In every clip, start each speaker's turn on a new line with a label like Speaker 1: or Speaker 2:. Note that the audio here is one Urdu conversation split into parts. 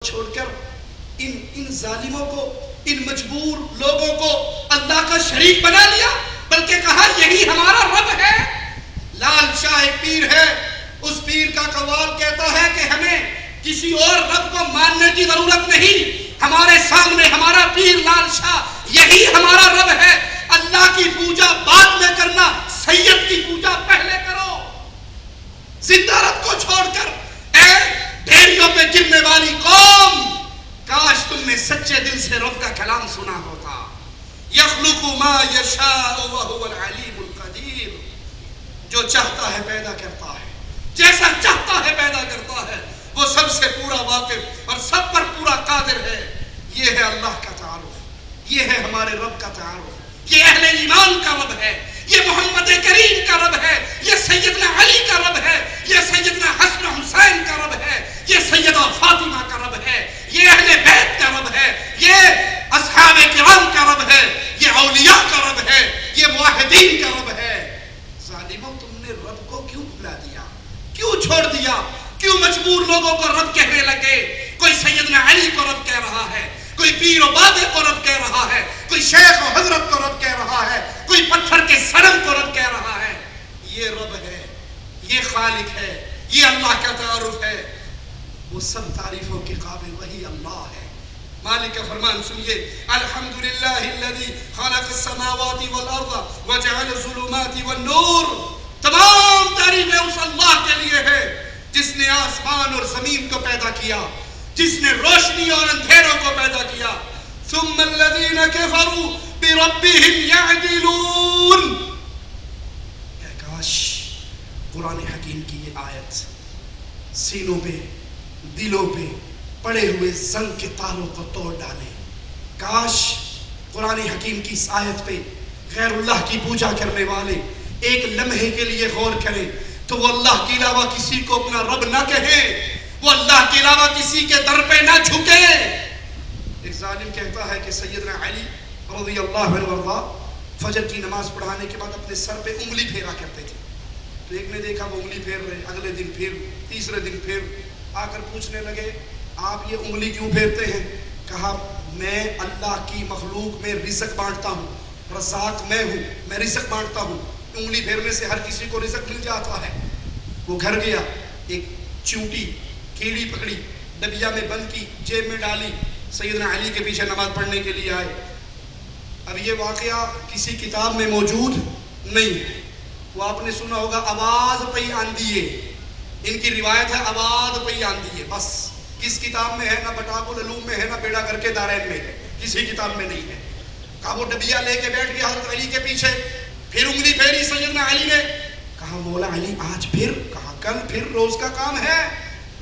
Speaker 1: چھوڑ کر ان ظالموں کو، ان مجبور لوگوں کو اللہ کا شریک بنا لیا، بلکہ کہا یہی ہمارا رب ہے۔ لال شاہ ایک پیر ہے، اس پیر کا قوال کہتا ہے کہ ہمیں کسی اور رب کو ماننے کی ضرورت نہیں، ہمارے سامنے ہمارا پیر لال شاہ یہی ہمارا رب ہے۔ اللہ کی پوجا بعد میں کرنا، سید کی پوجا پہلے کرو۔ زندہ رب کو چھوڑ کر اے ڈھیریوں پہ گرنے والی قوم، کاش تم نے سچے دل سے رب کا کلام سنا ہوتا۔ یخلق ما یشاء وهو العلیم القدیر، جو چاہتا ہے پیدا کرتا ہے، جیسا چاہتا ہے پیدا کرتا ہے، وہ سب سے پورا واقف اور سب پر پورا قادر ہے۔ یہ ہے اللہ کا تعارف، یہ ہے ہمارے رب کا تعارف، یہ اہل ایمان کا رب ہے، یہ محمد کریم کا رب ہے، یہ سیدنا علی کا رب ہے، یہ سیدنا حسن حسین کا رب ہے، یہ سیدہ فاطمہ کا رب ہے، یہ اہل بیت کا رب ہے، یہ اصحاب کرام کا رب ہے، یہ اولیاء کا رب ہے، یہ موحدین کا رب ہے۔ ظالموں، تم نے رب کو کیوں بھلا دیا؟ کیوں چھوڑ دیا؟ کیوں مجبور لوگوں کو رب کہنے لگے؟ کوئی سیدنا علی کو رب کہہ رہا ہے، کوئی پیر و بابے کو رب کہہ رہا ہے، کوئی شیخ و حضرت کو رب کہہ رہا ہے، کوئی پتھر کے صنم کو رب کہہ رہا ہے۔ یہ رب ہے، یہ خالق ہے، یہ اللہ کا تعارف ہے۔ وہ سب تعریفوں کے قابل وہی اللہ ہے۔ مالک کا فرمان سنیے، الحمدللہ الذی خلق السماوات والارض وجعل الظلمات والنور۔ تمام تعریفیں اس اللہ کے لیے ہے جس نے آسمان اور زمین کو پیدا کیا، جس نے روشنی اور اندھیروں کو پیدا کیا۔ ثم الذین کفروا بربهم یعدلون۔ کاش قرآن حکیم کی یہ آیت سینوں پہ، دلوں پہ پڑے ہوئے زنگ کے تاروں کو توڑ ڈالے۔ کاش قرآن حکیم کی اس آیت پہ غیر اللہ کی پوجا کرنے والے ایک لمحے کے لیے غور کریں تو وہ اللہ کے علاوہ کسی کو اپنا رب نہ کہیں، وہ اللہ کے علاوہ کسی کے در پہ نہ جھکے۔ ایک ظالم کہتا ہے کہ سیدنا علی رضی اللہ عنہ وارضاہ فجر کی نماز پڑھانے کے بعد اپنے سر پہ انگلی پھیرا کرتے تھے۔ تو ایک نے دیکھا وہ انگلی پھیر رہے، اگلے دن پھر، تیسرے دن پھر، آ کر پوچھنے لگے آپ یہ انگلی کیوں پھیرتے ہیں؟ کہا میں اللہ کی مخلوق میں رزق بانٹتا ہوں، رزاق میں ہوں، میں رزق بانٹتا ہوں، انگلی پھیرنے سے ہر کسی کو رزق مل جاتا ہے۔ وہ گھر گیا، ایک چونٹی کیڑی پکڑی، ڈبیا میں بند کی، جیب میں ڈالی، سیدنا علی کے پیچھے نماز پڑھنے کے لیے آئے۔ اب یہ واقعہ کسی کتاب میں موجود نہیں ہے، وہ آپ نے سنا ہوگا آواز پئی آندیے، ان کی روایت ہے آواز پئی آندیے، بس کس کتاب میں ہے؟ نہ بٹاق العلوم میں ہے، نہ بیڑا کر کے دارین میں ہے، کسی کتاب میں نہیں ہے۔ کہا وہ ڈبیا لے کے بیٹھ گیا حضرت علی کے پیچھے، پھر انگلی پھیری سیدنا علی نے، کہا مولا علی آج پھر؟ کہا کل پھر، روز کا کام ہے۔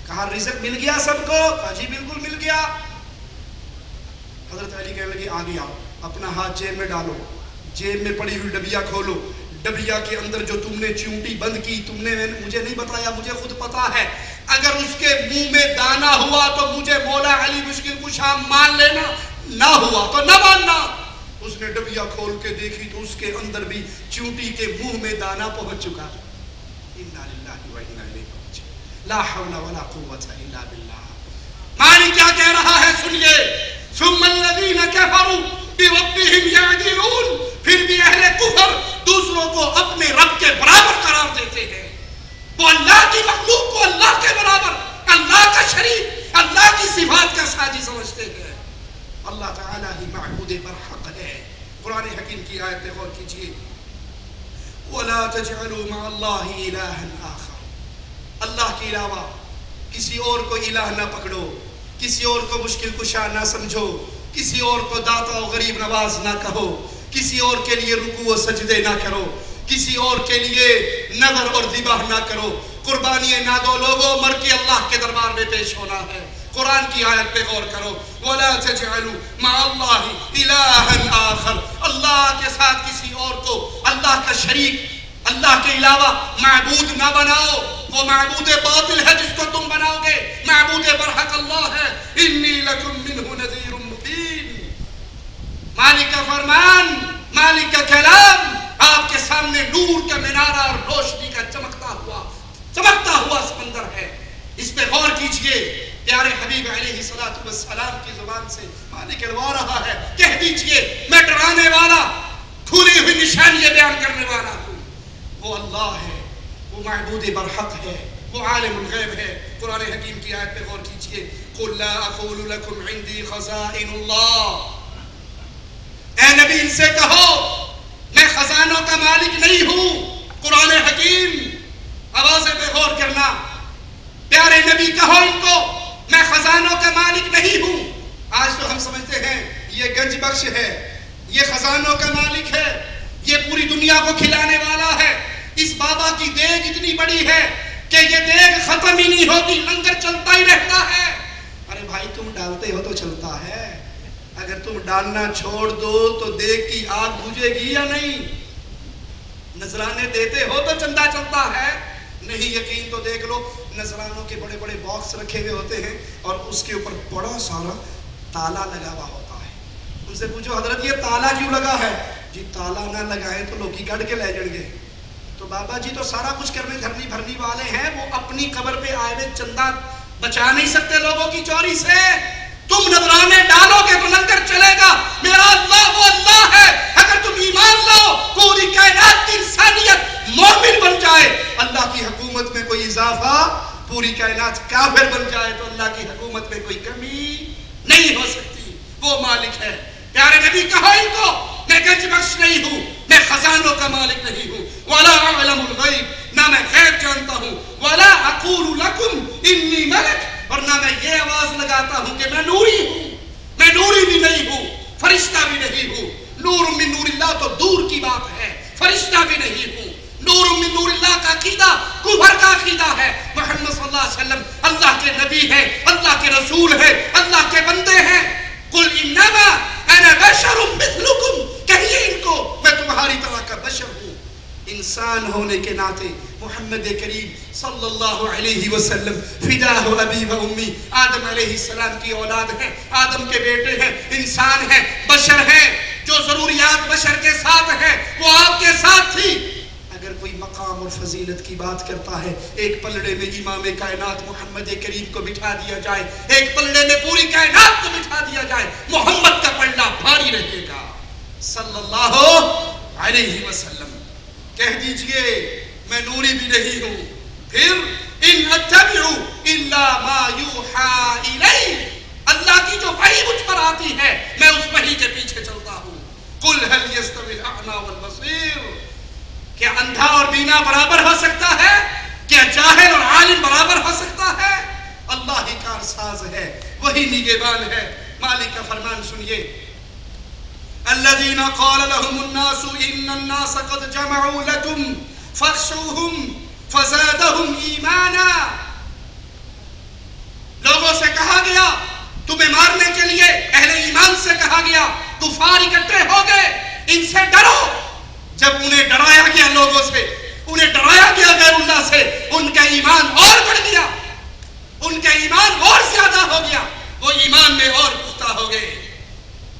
Speaker 1: کہا رزق مل گیا سب کو؟ کہا جی بالکل مل گیا۔ حضرت علی کہنے لگے آگے آؤ، اپنا ہاتھ جیب میں ڈالو، جیب میں پڑی ہوئی ڈبیا کھولو، ڈبیا کے اندر جو تم نے چونٹی بند کی، تم نے مجھے نہیں بتایا، مجھے خود پتا ہے، اگر اس کے منہ میں دانا ہوا تو مجھے مولا علی مشکل کشا مان لینا، نہ ہوا تو نہ ماننا۔ اس نے ڈبیا کھول کے دیکھی تو اس کے اندر بھی چونٹی کے منہ میں دانا پہنچ چکا۔ انا للہ و انا الیہ راجعون، لا حول ولا قوت الا باللہ۔ معنی کیا کہہ رہا ہے سنیے، ثم الذین کفروا بربهم یعدلون، پھر بھی اہل کفر دوسروں کو اپنے رب کے برابر قرار دیتے ہیں، وہ اللہ کی مخلوق کو اللہ کے برابر، اللہ کا شریک، اللہ کی صفات کا ساجی سمجھتے ہیں۔ اللہ تعالیٰ ہی معبود برحق ہے۔ قرآن حکیم کی آیت پہ غور کیجیے، وَلَا تَجْعَلُوا مَعَ اللَّهِ إِلَٰهًا آخَرَ، اللہ کے علاوہ کسی اور کو الہ نہ پکڑو، کسی اور کو مشکل کشا نہ سمجھو، کسی اور کو داتا و غریب نواز نہ کہو، کسی اور کے لیے رکوع و سجدے نہ کرو، کسی اور کے لیے نظر اور ذبح نہ کرو، قربانیاں نہ دو، لوگوں مر کے اللہ کے دربار میں پیش ہونا ہے۔ قرآن کی آیت پہ غور کرو، وَلَا تَجْعَلُوا مَعَ اللَّهِ إِلَٰهًا آخَرَ، اللہ کے ساتھ کسی اور کو، اللہ کا شریک، اللہ کے علاوہ معبود نہ بناؤ۔ وہ معبود باطل ہے جس کو تم بناؤ گے، معبود برحق اللہ ہے۔ إِنِّي لَكُم مِّنْهُ نَذِيرٌ مُّبِينٌ۔ مالک کا فرمان، مالک کا کلام آپ کے سامنے نور کا منارہ اور روشنی کا چمکتا ہوا سمندر ہے۔ اس پہ غور کیجئے، پیارے حبیب علیہ الصلوۃ والسلام کی زبان سے معنی کہلوا رہا ہے، کہہ دیجئے میں ڈرانے والا، کھلی ہوئی نشانیاں بیان کرنے والا ہوں، وہ اللہ ہے، وہ معبود برحق ہے، وہ عالم الغیب ہے۔ قرآن حکیم کی آیت پہ غور کیجئے، قُلْ لَا أَقُولُ لَكُمْ عِنْدِي خَزَائِنُ اللَّهِ، اے نبی ان سے کہو میں خزانوں کا مالک نہیں ہوں۔ قرآن حکیم، آوازیں پہ غور کرنا، پیارے نبی کہو ان کو میں خزانوں کا مالک نہیں ہوں۔ آج تو ہم سمجھتے ہیں یہ گنج بخش ہے، یہ خزانوں کا مالک ہے، یہ پوری دنیا کو کھلانے والا ہے، اس بابا کی دیگ اتنی بڑی ہے کہ یہ دیگ ختم ہی نہیں ہوتی، لنگر چلتا ہی رہتا ہے۔ ارے بھائی تم ڈالتے ہو تو چلتا ہے، اگر تم ڈالنا چھوڑ دو تو دیگ کی آگ بجھے گی یا نہیں؟ نذرانے دیتے ہو تو چندہ چلتا ہے، نہیں یقین تو دیکھ لو، نذرانوں کے بڑے بڑے باکس رکھے ہوئے ہوتے ہیں اور اس کے اوپر بڑا سارا تالا لگا ہوا ہوتا ہے۔ ان سے پوچھو حضرت یہ تالا کیوں لگا ہے؟ جی تالا نہ لگائیں تو لوگ ہی گڑھ کے لے جائیں گے۔ تو بابا جی تو سارا کچھ کرنے دھرنی بھرنی والے ہیں، وہ اپنی قبر پہ آئے ہوئے چندہ بچا نہیں سکتے لوگوں کی چوری سے۔ تم نذرانے ڈالو گے تو لنگر چلے گا۔ میرا اللہ وہ اللہ ہے، اگر تم ایمان لاؤ پوری کائنات کی انسانیت مومن بن جائے، اللہ کی حکومت میں کوئی اضافہ، پوری کائنات کافر بن جائے تو اللہ کی حکومت میں کوئی کمی نہیں ہو سکتی۔ وہ مالک ہے۔ پیارے نبی کہو ان کو میں گنج بخش نہیں ہوں، میں خزانوں کا مالک نہیں ہوں، وَلَا أَعْلَمُ الْغَيْبِ، نہ میں غیب جانتا ہوں، وَلَا أَقُولُ لَكُمْ إِنِّي مَلَكٌ، اور نہ میں یہ آواز لگاتا ہوں کہ میں نوری ہوں، میں نوری بھی نہیں ہوں، فرشتہ بھی نہیں ہوں۔ نور من نور اللہ تو دور کی بات ہے، فرشتہ بھی نہیں ہوں۔ نور من نور اللہ کا عقیدہ کفر کا عقیدہ ہے۔ محمد صلی اللہ علیہ وسلم اللہ کے نبی ہے، اللہ کے رسول ہے، اللہ کے بندے ہیں۔ قُلْ إِنَّمَا أَنَا بَشَرٌ مِثْلُكُمْ، کہیے ان کو میں تمہاری طرح کا بشر ہوں۔ انسان ہونے کے ناطے محمد کریم صلی اللہ علیہ وسلم فداہ ابی و امی، آدم علیہ السلام کی اولاد ہیں، آدم کے بیٹے ہیں، انسان ہیں، بشر ہیں، جو ضروریات بشر کے ساتھ ہیں وہ آپ کے ساتھ تھی۔ اگر کوئی مقام اور فضیلت کی بات کرتا ہے، ایک پلڑے میں امام کائنات محمد کریم کو بٹھا دیا جائے، ایک پلڑے میں پوری کائنات کو بٹھا دیا جائے، محمد کا پلڑا بھاری رہے گا صلی اللہ علیہ وسلم۔ کہہ دیجئے میں نوری بھی نہیں ہوں، پھر ان اتبع الا ما یوحى الی، اللہ کی جو وحی مجھ پر آتی ہے میں اس وحی کے پیچھے چلتا ہوں۔ قل هل يستوي الاعمى والبصير، کیا اندھا اور بینا برابر ہو سکتا ہے؟ کیا جاہل اور عالم برابر ہو سکتا ہے؟ اللہ ہی کارساز ہے، وہی نگہبان ہے۔ مالک کا فرمان سنیے، الذين قال لهم الناس ان الناس قد جمعوا لكم فاخشوهم فزادهم ایمانا، لوگوں سے کہا گیا تمہیں مارنے کے لیے، اہل ایمان سے کہا گیا کفار اکٹھے ہو گئے ان سے ڈرو۔ جب انہیں ڈرایا گیا لوگوں سے، انہیں ڈرایا گیا غیر اللہ سے، ان کا ایمان اور بڑھ گیا، ان کا ایمان اور زیادہ ہو گیا، وہ ایمان میں اور پختہ ہو گئے۔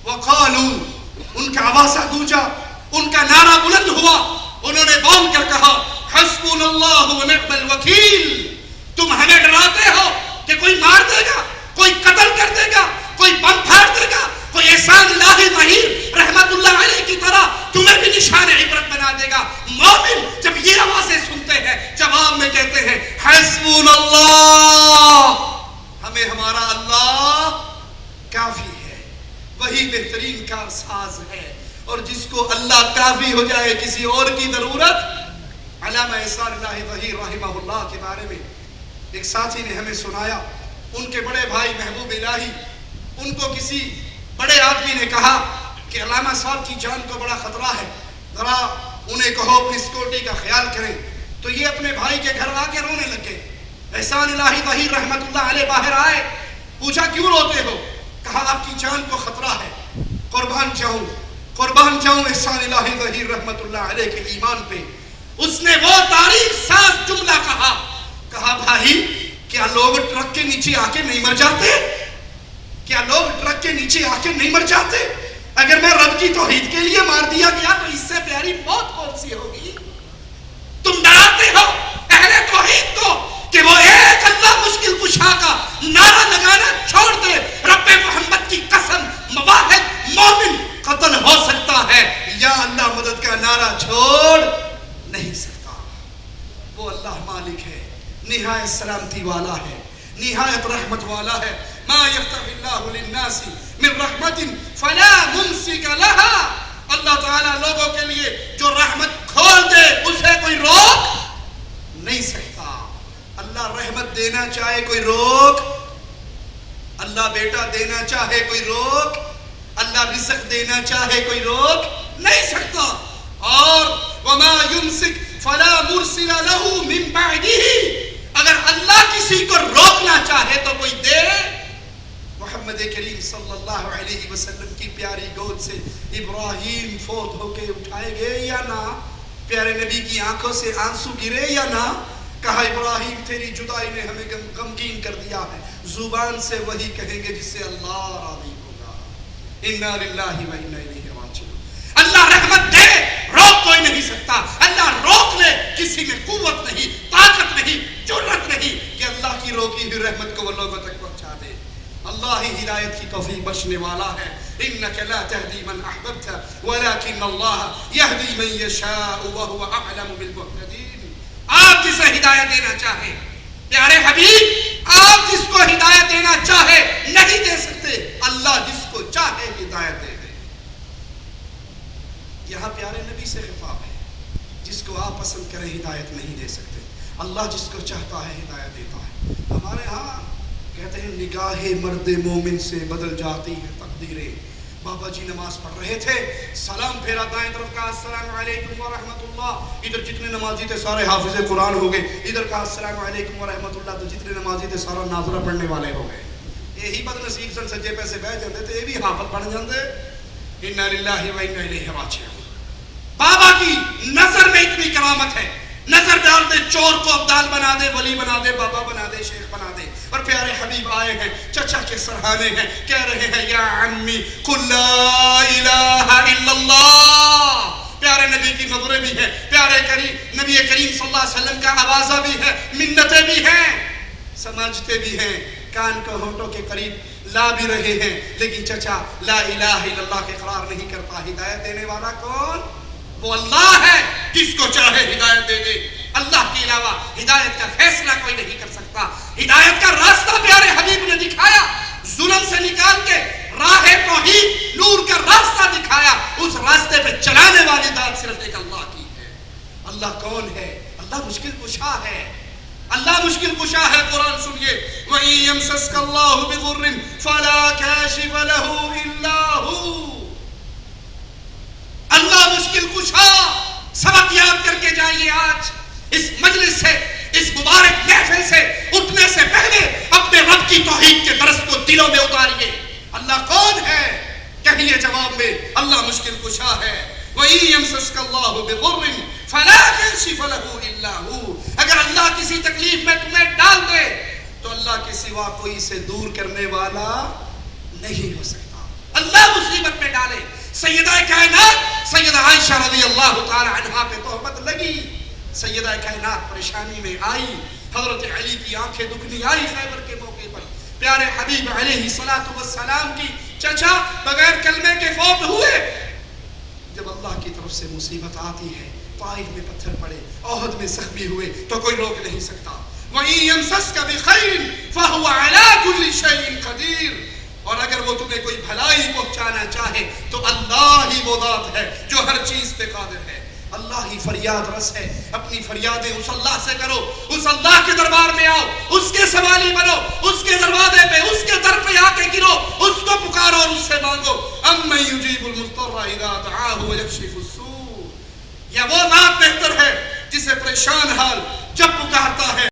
Speaker 1: وقالوا، ان کا آوازہ گونجا، ان کا نعرہ بلند ہوا، انہوں نے بول کر کہا حسبنا اللہ ونعم الوکیل، تم ہمیں ڈراتے ہو کہ کوئی مار دے گا، کوئی قتل کر دے گا، کوئی بم پھاڑ دے گا، کوئی احسان الہی ظہیر رحمت اللہ علیہ کی طرح تمہیں بھی نشان عبرت بنا دے گا۔ مومن جب یہ آوازیں سنتے ہیں جواب میں کہتے ہیں حسبنا اللہ، ہمیں ہمارا اللہ کافی ہے، وہی بہترین کارساز ہے، اور جس کو اللہ کافی ہو جائے کسی اور کی ضرورت۔ علامہ احسان اللہ ظہیر رحمہ اللہ کے بارے میں ایک ساتھی نے ہمیں سنایا، ان کے بڑے بھائی محبوب الہی، ان کو کسی بڑے آدمی نے کہا کہ علامہ صاحب کی جان کو بڑا خطرہ ہے، ذرا انہیں کہو اپنی سیکورٹی کا خیال کریں۔ تو یہ اپنے بھائی کے گھر آ کے رونے لگے۔ احسان الہی ظہیر رحمت اللہ علیہ باہر آئے، پوچھا کیوں روتے ہو؟ کہا آپ کی جان کو خطرہ ہے، قربان جاؤں احسان الہی ظہیر رحمت اللہ علیہ کے ایمان پہ۔ اس نے وہ تاریخ ساز جملہ کہا بھائی کیا لوگ ٹرک کے نیچے آ کے نہیں مر جاتے؟ کیا لوگ ٹرک کے نیچے آ کے نہیں مر جاتے؟ اگر میں رب کی توحید کے لیے مار دیا گیا تو اس سے پیاری موت کون سی ہوگی؟ تم ڈراتے ہو اہل توحید کو کہ وہ ایک اللہ مشکل کشا کا نعرہ لگانا چھوڑ دے، رب محمد کی قسم مواحد مومن قتل ہو سکتا ہے، یا اللہ مدد کا نعرہ چھوڑ نہیں سکتا۔ وہ اللہ مالک ہے، نہایت سلامتی والا ہے، نہایت رحمت والا ہے۔ ما یفتح اللہ للناس من رحمت فلا ممسک لها، اللہ تعالیٰ لوگوں کے لیے جو رحمت کھول دے اسے کوئی روک نہیں سکتا۔ اللہ رحمت دینا چاہے کوئی روک، اللہ بیٹا دینا چاہے کوئی روک، اللہ رزق دینا چاہے کوئی روک نہیں سکتا۔ اور وما یمسک فلا مرسل له من بعده، اگر اللہ کسی کو روکنا چاہے تو کوئی دے۔ محمد کریم صلی اللہ علیہ وسلم کی پیاری گود سے ابراہیم فوت ہو کے اٹھائے گئے یا نہ؟ پیارے نبی کی آنکھوں سے آنسو گرے یا نہ؟ کہا ابراہیم تیری جدائی نے ہمیں غمگین کر دیا ہے، زبان سے وہی کہیں گے جس سے اللہ راضی ہوگا۔ انا للہ و انا الیہ راجعون۔ اللہ رحمت دے، روک کوئی نہیں سکتا۔ اللہ روک لے، کسی میں قوت نہیں، طاقت نہیں، جرأت نہیں کہ اللہ کی روکی ہوئی رحمت کو وہ لوگوں تک پہنچا دے۔ اللہ ہی ہدایت کی توفیق بخشنے والا ہے۔ انک لا تہدی من احببت ولکن اللہ یہدی من یشاء وہو اعلم بالمہتدین۔ آپ جسے ہدایت دینا چاہے پیارے حبیب، آپ جس کو ہدایت دینا چاہے نہیں دے سکتے، اللہ جس کو چاہے ہدایت دے دے۔ یہاں پیارے نبی سے خطاب ہے، جس کو آپ پسند کریں ہدایت نہیں دے سکتے، اللہ جس کو چاہتا ہے ہدایت دیتا ہے۔ ہمارے ہاں کہتے ہیں نگاہ مرد مومن سے بدل جاتی ہیں تقدیریں۔ بابا جی نماز پڑھ رہے تھے، سلام پھیرا، دائیں طرف کہا السلام علیکم ورحمۃ اللہ، ادھر جتنے نمازی تھے سارے حافظ قرآن ہو گئے، ادھر کہا السلام علیکم ورحمۃ اللہ، تو جتنے نمازی تھے سارا ناظرہ پڑھنے والے ہو گئے۔ یہی بد نصیب سن سجے پیسے بہ جاندے تے یہ بھی حافظ بن جاندے۔ انا للہ و انا الیہ راجعون۔ بابا کی نظر میں اتنی کرامت ہے، نظر ڈال دے چور کو ابدال بنا دے، ولی بنا دے، بابا بنا دے، شیخ بنا دے۔ اور پیارے حبیب آئے ہیں، چچا کے سرہانے ہیں، کہہ رہے ہیں یا عمی قل لا الہ الا اللہ۔ پیارے نبی کی نظریں بھی ہیں، پیارے نبی کریم صلی اللہ علیہ وسلم کا آوازہ بھی ہے، منتیں بھی ہیں، سمجھتے بھی ہیں، کان کو ہونٹوں کے قریب لا بھی رہے ہیں، لیکن چچا لا الہ الا اللہ کے اقرار نہیں کرتا۔ ہدایت دینے والا کون؟ وہ اللہ ہے، جس کو چاہے ہدایت دے دے۔ اللہ کے علاوہ ہدایت کا فیصلہ کوئی نہیں کر سکتا۔ ہدایت کا راستہ پیارے حبیب نے دکھایا، ظلم سے نکال کے راہ توحید نور کا راستہ دکھایا۔ اس راستے پہ چلانے والی ذات صرف ایک اللہ کی ہے۔ اللہ کون ہے؟ اللہ مشکل کشا ہے، اللہ مشکل کشا ہے۔ قرآن سنیے، وَإِن يَمْسَسْكَ اللَّهُ بِضُرٍّ فَلَا كَاشِفَ لَهُ إِلَّا هُوَ۔ اللہ مشکل کشا۔ سبق یاد کر کے جائیے، آج اس مجلس سے، اس مبارک محفل سے اٹھنے سے پہلے اپنے رب کی توحید کے درس کو دلوں میں اتاریے۔ اللہ کون ہے؟ کہیے جواب میں، اللہ مشکل کشا ہے۔ وَإِن يَمْسَسْكَ اللَّهُ بِضُرٍّ فَلَا كَاشِفَ لَهُ إِلَّا هُوَ۔ اگر اللہ کسی تکلیف میں تمہیں ڈال دے تو اللہ کے سوا کوئی اسے دور کرنے والا نہیں ہو سکتا۔ اللہ مصیبت میں ڈالے، سیدہ کائنات سیدہ عائشہ رضی اللہ تعالی عنہا پہ تہمت لگی، سیدہ کائنات پریشانی میں آئی، حضرت علی کی آنکھیں دکھنی آئی خیبر کے موقع پر۔ پیارے حبیب علیہ الصلوۃ والسلام کی چچا بغیر کلمے کے فوت ہوئے۔ جب اللہ کی طرف سے مصیبت آتی ہے، طائف میں پتھر پڑے، احد میں زخمی ہوئے، تو کوئی روک نہیں سکتا۔ وَإِن يَمْسَسْكَ بِخَيْرٍ فَهُوَ عَلَى كُلِّ شَيْءٍ قَدِيرٌ۔ اور اگر وہ تمہیں کوئی بھلائی پہنچانا چاہے تو اللہ ہی وہ ذات ہے جو ہر چیز پہ قادر ہے۔ اللہ ہی فریاد رس ہے، اپنی فریادیں اس اللہ سے کرو، اس اللہ کے دربار میں آؤ، اس کے سوالی بنو، اس کے دروازے پہ، اس کے در پہ آ کے گرو، اس کو پکارو اور اس سے مانگو۔ اَمَّن يُجِيبُ الْمُضْطَرَّ إِذَا دَعَاهُ وَيَكْشِفُ السُّوءَ۔ یا وہ ذات بہتر ہے جسے پریشان حال جب پکارتا ہے